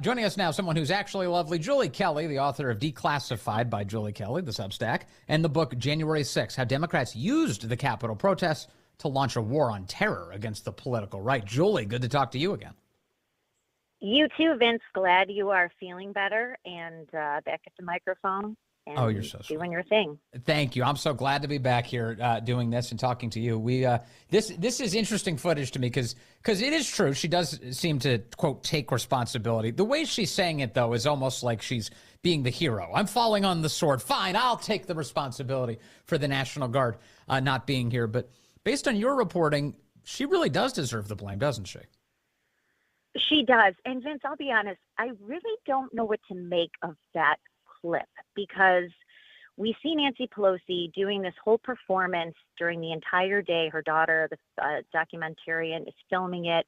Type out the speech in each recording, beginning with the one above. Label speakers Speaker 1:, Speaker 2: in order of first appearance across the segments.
Speaker 1: Joining us now, someone who's actually lovely, Julie Kelly, the author of Declassified by Julie Kelly, the Substack, and the book January 6th, How Democrats Used the Capitol Protests to Launch a War on Terror Against the Political Right. Julie, good to talk to you again.
Speaker 2: You too, Vince. Glad you are feeling better and back at the microphone. And
Speaker 1: you're so sweet.
Speaker 2: Doing your thing.
Speaker 1: Thank you. I'm so glad to be back here doing this and talking to you. This is interesting footage to me because it is true. She does seem to, quote, take responsibility. The way she's saying it, though, is almost like she's being the hero. I'm falling on the sword. Fine, I'll take the responsibility for the National Guard not being here. But based on your reporting, she really does deserve the blame, doesn't she?
Speaker 2: She does. And Vince, I'll be honest, I really don't know what to make of that clip because we see Nancy Pelosi doing this whole performance during the entire day. Her daughter, the documentarian, is filming it.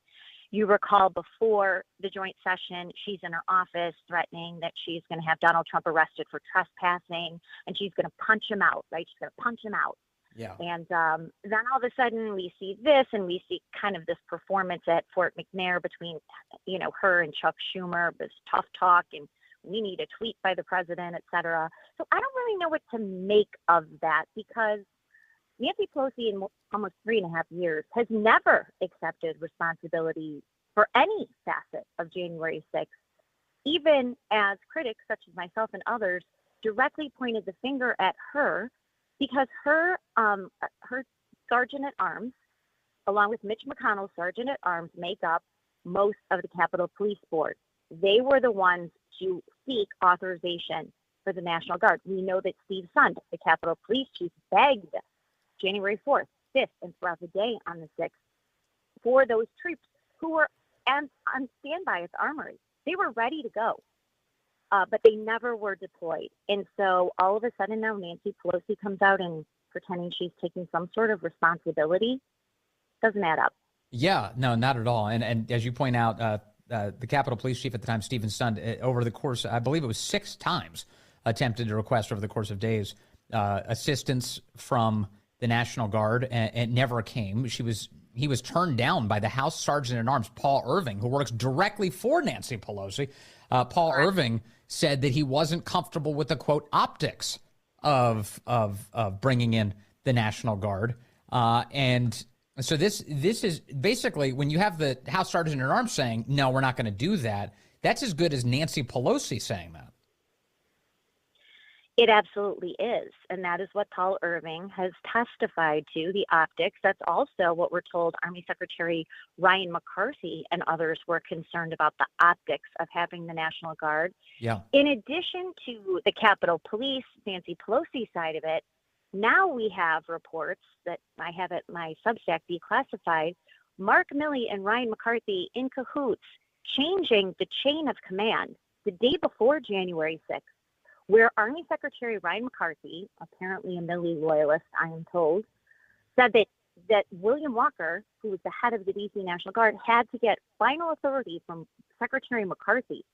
Speaker 2: You recall before the joint session, she's in her office threatening that she's going to have Donald Trump arrested for trespassing and she's going to punch him out, right? She's going to punch him out.
Speaker 1: Yeah.
Speaker 2: And then all of a sudden we see this and we see kind of this performance at Fort McNair between, her and Chuck Schumer, this tough talk and we need a tweet by the president, et cetera. So I don't really know what to make of that because Nancy Pelosi in almost 3.5 years has never accepted responsibility for any facet of January 6th, even as critics such as myself and others directly pointed the finger at her because her sergeant at arms, along with Mitch McConnell's sergeant at arms, make up most of the Capitol Police Board. They were the ones to seek authorization for the National Guard. We know that Steve Sund, the Capitol Police Chief, begged January 4th, 5th, and throughout the day on the 6th for those troops who were on standby at the Armory. They were ready to go, but they never were deployed. And so all of a sudden now Nancy Pelosi comes out and pretending she's taking some sort of responsibility. Doesn't add up.
Speaker 1: Yeah, no, not at all. And as you point out, the Capitol Police Chief at the time, Stephen Sund, over the course, I believe it was 6 times, attempted to request over the course of days assistance from the National Guard, and it never came. He was turned down by the House Sergeant at Arms, Paul Irving, who works directly for Nancy Pelosi. Paul Irving said that he wasn't comfortable with the, quote, optics of bringing in the National Guard, and so this is basically when you have the House Sergeant at Arms saying, no, we're not going to do that. That's as good as Nancy Pelosi saying that.
Speaker 2: It absolutely is. And that is what Paul Irving has testified to, the optics. That's also what we're told Army Secretary Ryan McCarthy and others were concerned about, the optics of having the National Guard.
Speaker 1: Yeah.
Speaker 2: In addition to the Capitol Police, Nancy Pelosi side of it, now we have reports that I have at my Substack Declassified, Mark Milley and Ryan McCarthy in cahoots, changing the chain of command the day before January 6th, where Army Secretary Ryan McCarthy, apparently a Milley loyalist, I am told, said that William Walker, who was the head of the D.C. National Guard, had to get final authority from Secretary McCarthy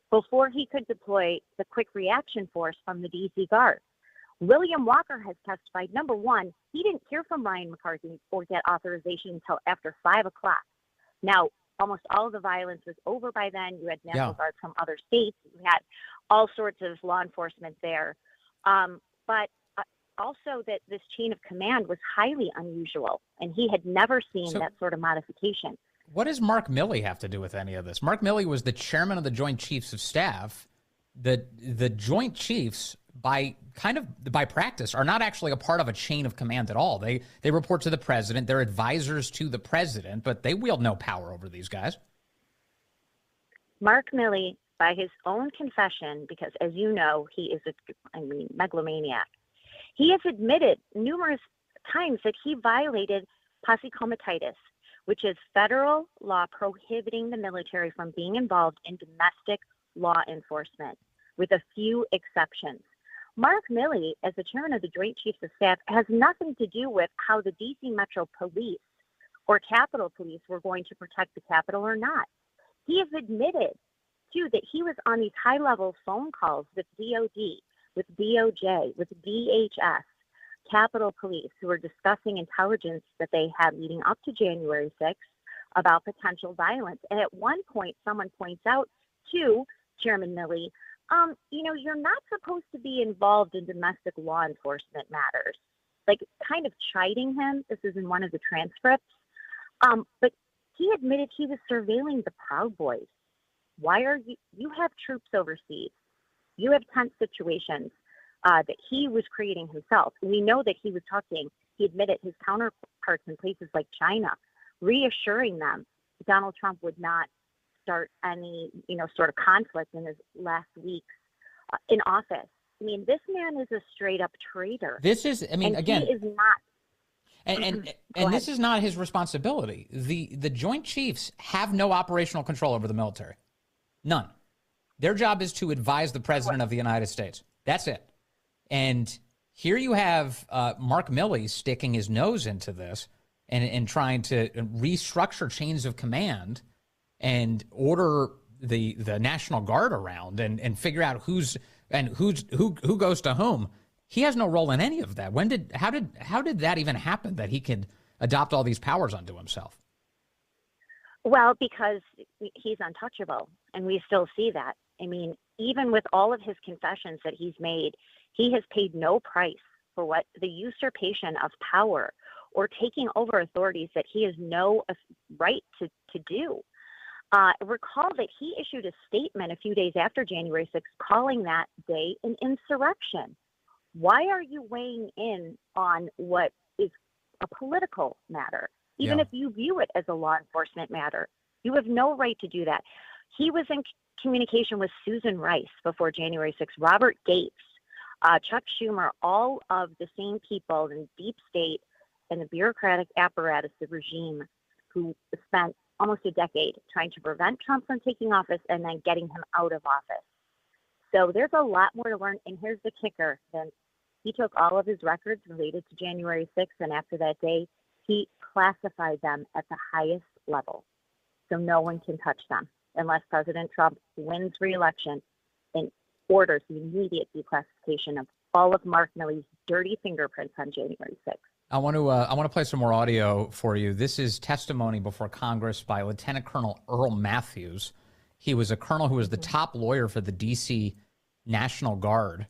Speaker 2: before he could deploy the quick reaction force from the D.C. Guard. William Walker has testified, number one, he didn't hear from Ryan McCarthy or get authorization until after 5 o'clock. Now, almost all of the violence was over by then. You had National Guard from other states. You had all sorts of law enforcement there. But also that this chain of command was highly unusual, and he had never seen that sort of modification.
Speaker 1: What does Mark Milley have to do with any of this? Mark Milley was the chairman of the Joint Chiefs of Staff. The Joint Chiefs, by practice, are not actually a part of a chain of command at all. They report to the president. They're advisors to the president, but they wield no power over these guys.
Speaker 2: Mark Milley, by his own confession, because as you know, he is a megalomaniac, he has admitted numerous times that he violated posse comitatus, which is federal law prohibiting the military from being involved in domestic law enforcement, with a few exceptions. Mark Milley, as the chairman of the Joint Chiefs of Staff, has nothing to do with how the D.C. Metro Police or Capitol Police were going to protect the Capitol or not. He has admitted, too, that he was on these high-level phone calls with DOD, with DOJ, with DHS, Capitol Police, who were discussing intelligence that they had leading up to January 6th about potential violence. And at one point, someone points out to Chairman Milley, you're not supposed to be involved in domestic law enforcement matters. Like, kind of chiding him. This is in one of the transcripts. But he admitted he was surveilling the Proud Boys. Why are you have troops overseas? You have tense situations that he was creating himself. We know that he admitted his counterparts in places like China, reassuring them Donald Trump would not start any, sort of conflict in his last weeks in office. I mean, this man is a straight up traitor.
Speaker 1: This is, again,
Speaker 2: he is not.
Speaker 1: And this is not his responsibility. The Joint Chiefs have no operational control over the military. None. Their job is to advise the President of the United States. That's it. And here you have Mark Milley sticking his nose into this and trying to restructure chains of command and order the National Guard around and figure out who goes to whom. He has no role in any of that. How did that even happen, that he could adopt all these powers onto himself?
Speaker 2: Well, because he's untouchable, and we still see that. I mean, even with all of his confessions that he's made, he has paid no price for what the usurpation of power or taking over authorities that he has no right to do. Recall that he issued a statement a few days after January 6th calling that day an insurrection. Why are you weighing in on what is a political matter? Even if you view it as a law enforcement matter, you have no right to do that. He was in communication with Susan Rice before January 6th, Robert Gates, Chuck Schumer, all of the same people in deep state and the bureaucratic apparatus, the regime, who spent almost a decade trying to prevent Trump from taking office and then getting him out of office. So there's a lot more to learn. And here's the kicker, Vince. He took all of his records related to January 6th, and after that day, he classified them at the highest level. So no one can touch them unless President Trump wins re-election and orders the immediate declassification of all of Mark Milley's dirty fingerprints on January 6th.
Speaker 1: I want to play some more audio for you. This is testimony before Congress by Lieutenant Colonel Earl Matthews. He was a colonel who was the top lawyer for the D.C. National Guard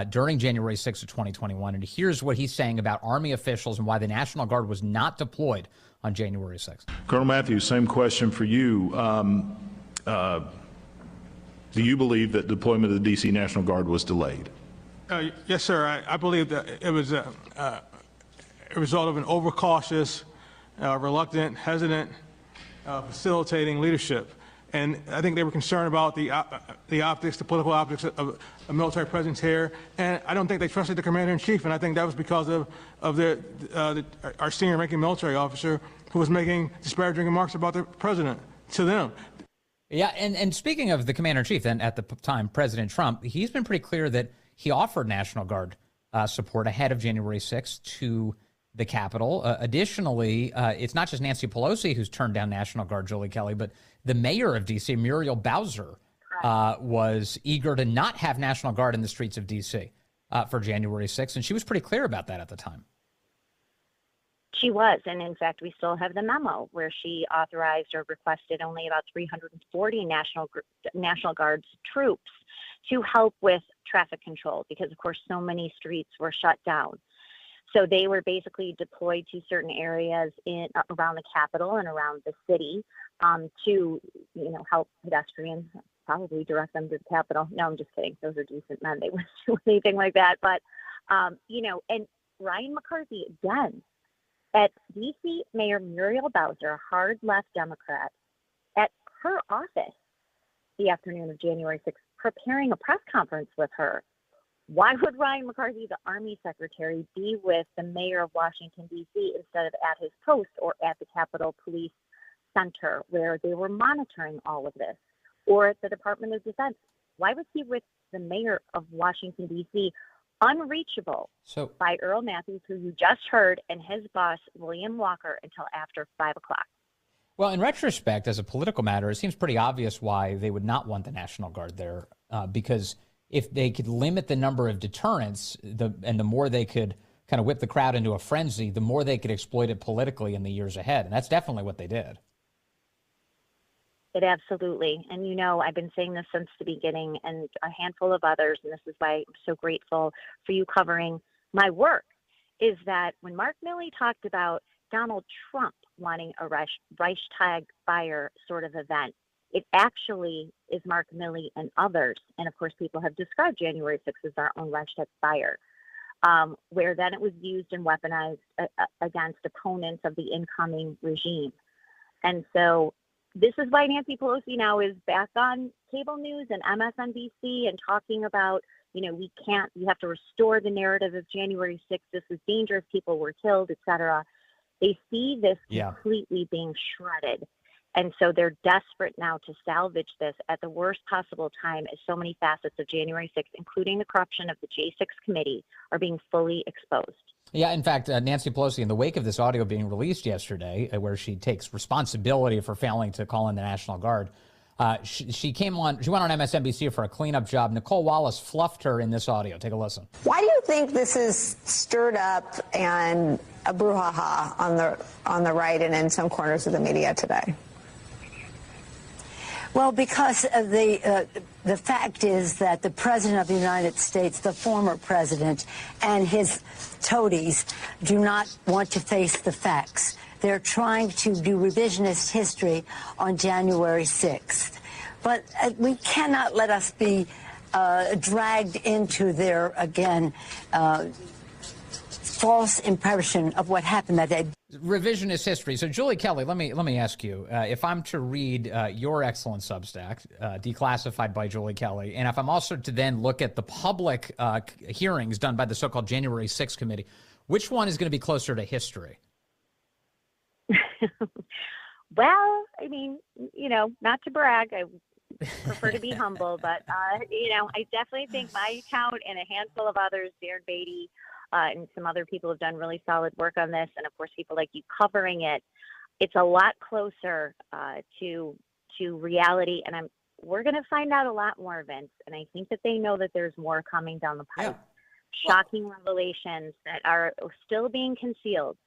Speaker 1: during January 6th of 2021. And here's what he's saying about Army officials and why the National Guard was not deployed on January 6th.
Speaker 3: Colonel Matthews, same question for you. Do you believe that deployment of the D.C. National Guard was delayed?
Speaker 4: Yes, sir. I believe that it was a result of an overcautious, reluctant, hesitant, facilitating leadership. And I think they were concerned about the optics, the political optics of a military presence here. And I don't think they trusted the commander-in-chief. And I think that was because of our senior-ranking military officer who was making disparaging remarks about the president to them.
Speaker 1: Yeah, and speaking of the commander-in-chief, then at the time, President Trump, he's been pretty clear that he offered National Guard support ahead of January 6th to the Capitol. Additionally, it's not just Nancy Pelosi who's turned down National Guard, Julie Kelly, but the mayor of D.C., Muriel Bowser, was eager to not have National Guard in the streets of D.C. For January 6th, and she was pretty clear about that at the time.
Speaker 2: She was, and in fact, we still have the memo where she authorized or requested only about 340 National Guard's troops to help with traffic control because, of course, so many streets were shut down. So they were basically deployed to certain areas around the Capitol and around the city to, help pedestrians, probably direct them to the Capitol. No, I'm just kidding. Those are decent men. They wouldn't do anything like that. But, and Ryan McCarthy, again, at D.C. Mayor Muriel Bowser, a hard left Democrat, at her office the afternoon of January 6th, preparing a press conference with her. Why would Ryan McCarthy, the Army Secretary, be with the mayor of Washington, D.C. instead of at his post or at the Capitol Police Center where they were monitoring all of this, or at the Department of Defense? Why was he with the mayor of Washington, D.C., unreachable by Earl Matthews, who you just heard, and his boss, William Walker, until after 5 o'clock?
Speaker 1: Well, in retrospect, as a political matter, it seems pretty obvious why they would not want the National Guard there, because if they could limit the number of deterrents, and the more they could kind of whip the crowd into a frenzy, the more they could exploit it politically in the years ahead. And that's definitely what they did.
Speaker 2: It absolutely. And I've been saying this since the beginning, and a handful of others, and this is why I'm so grateful for you covering my work, is that when Mark Milley talked about Donald Trump wanting a Reichstag fire sort of event, it actually is Mark Milley and others. And of course, people have described January 6th as our own Reichstag fire, where then it was used and weaponized against opponents of the incoming regime. And so this is why Nancy Pelosi now is back on cable news and MSNBC and talking about, we have to restore the narrative of January 6th. This is dangerous. People were killed, et cetera. They see this completely being shredded. And so they're desperate now to salvage this at the worst possible time, as so many facets of January 6th, including the corruption of the J6 committee, are being fully exposed.
Speaker 1: Yeah, in fact, Nancy Pelosi, in the wake of this audio being released yesterday, where she takes responsibility for failing to call in the National Guard, she went on MSNBC for a cleanup job. Nicole Wallace fluffed her in this audio. Take a listen.
Speaker 5: Why do you think this is stirred up and a brouhaha on the right and in some corners of the media today?
Speaker 6: Well, because of the fact is that the President of the United States, the former president, and his toadies do not want to face the facts. They're trying to do revisionist history on January 6th. But we cannot let us be dragged into their, again, false impression of what happened that day.
Speaker 1: Revisionist history. So, Julie Kelly, let me ask you, if I'm to read your excellent Substack, Declassified by Julie Kelly, and if I'm also to then look at the public hearings done by the so-called January 6th committee, which one is going to be closer to history?
Speaker 2: Well, I mean, not to brag, I prefer to be humble, but, I definitely think my account and a handful of others, Darren Beatty, and some other people have done really solid work on this. And of course, people like you covering it, it's a lot closer to reality. And we're going to find out a lot more, Vince. And I think that they know that there's more coming down the pipe. Yeah. Shocking revelations that are still being concealed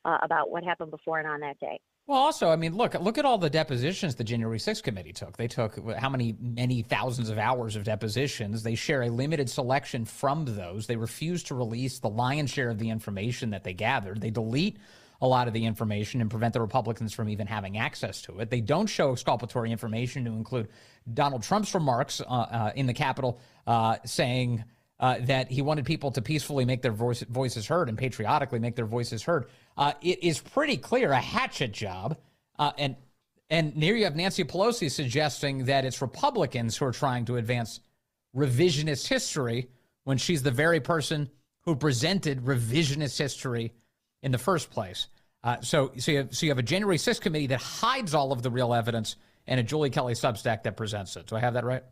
Speaker 2: about what happened before and on that day.
Speaker 1: Well, also, I mean, look at all the depositions the January 6th committee took. They took how many thousands of hours of depositions. They share a limited selection from those. They refuse to release the lion's share of the information that they gathered. They delete a lot of the information and prevent the Republicans from even having access to it. They don't show exculpatory information to include Donald Trump's remarks in the Capitol saying that he wanted people to peacefully make their voices heard and patriotically make their voices heard. It is pretty clear, a hatchet job. And here you have Nancy Pelosi suggesting that it's Republicans who are trying to advance revisionist history when she's the very person who presented revisionist history in the first place. So you have a January 6th committee that hides all of the real evidence and a Julie Kelly Substack that presents it. Do I have that right?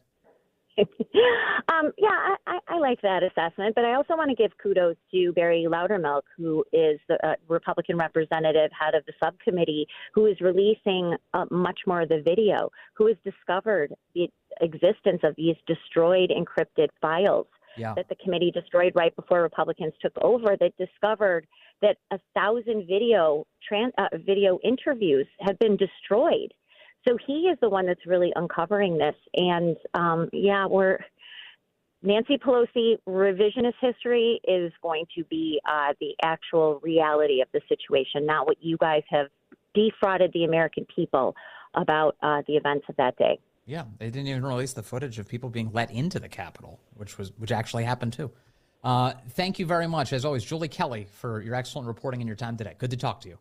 Speaker 2: Yeah, I like that assessment, but I also want to give kudos to Barry Loudermilk, who is the Republican representative, head of the subcommittee, who is releasing much more of the video, who has discovered the existence of these destroyed encrypted files that the committee destroyed right before Republicans took over, that discovered that 1,000 video interviews had been destroyed. So he is the one that's really uncovering this. And Nancy Pelosi, revisionist history is going to be the actual reality of the situation, not what you guys have defrauded the American people about the events of that day.
Speaker 1: Yeah, they didn't even release the footage of people being let into the Capitol, which actually happened too. Thank you very much, as always, Julie Kelly, for your excellent reporting and your time today. Good to talk to you.